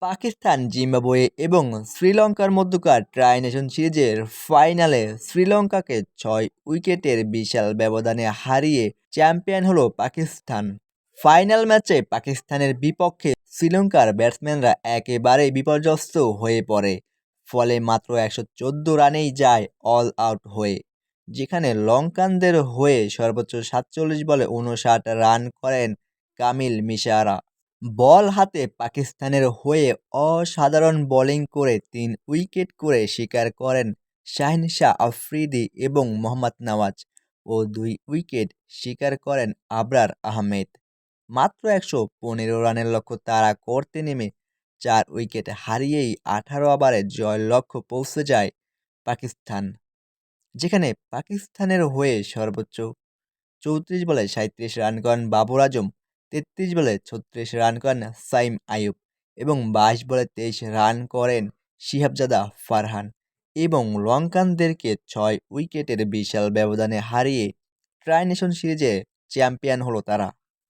Pakistan, Zimbabwe এবং শ্রীলঙ্কার মধ্যকার ট্রাই নেশন সিরিজের ফাইনালে শ্রীলঙ্কাকে ৬ উইকেটের বিশাল ব্যবধানে হারিয়ে চ্যাম্পিয়ন হলো পাকিস্তান। ফাইনাল ম্যাচে পাকিস্তানের বিপক্ষে শ্রীলঙ্কার ব্যাটসম্যানরা একেবারেই বিপর্যস্ত হয়ে পড়ে, ফলে মাত্র ১১৪ রানেই যায় অল আউট হয়ে। যেখানে লঙ্কানদের হয়ে সর্বোচ্চ ৪৭ বলে ৫৯ রান করেন কামিল মিশারা। বল হাতে পাকিস্তানের হয়ে অসাধারণ বোলিং করে ৩ উইকেট করে শিকার করেন শাহিন শাহ আফ্রিদি এবং মোহাম্মদ নওয়াজ ও ২ উইকেট শিকার করেন আবরার আহমেদ। মাত্র ১১৫ রানের লক্ষ্য তাড়া করতে নেমে ৪ উইকেট হারিয়েই ১৮ ওভারে জয়ের লক্ষ্যে পৌঁছে যায় পাকিস্তান। যেখানে পাকিস্তানের হয়ে সর্বোচ্চ ৩৪ বলে ৩৭ রান করেন বাবর আজম, ৩৩ বলে ৩৬ রান করেন সাইম আইয়ুব এবং ২২ বলে ২৩ রান করেন শিহাবজাদা ফারহান এবং লঙ্কানদেরকে ৬ উইকেটের বিশাল ব্যবধানে হারিয়ে ট্রাই নেশন সিরিজে চ্যাম্পিয়ন হলো তারা।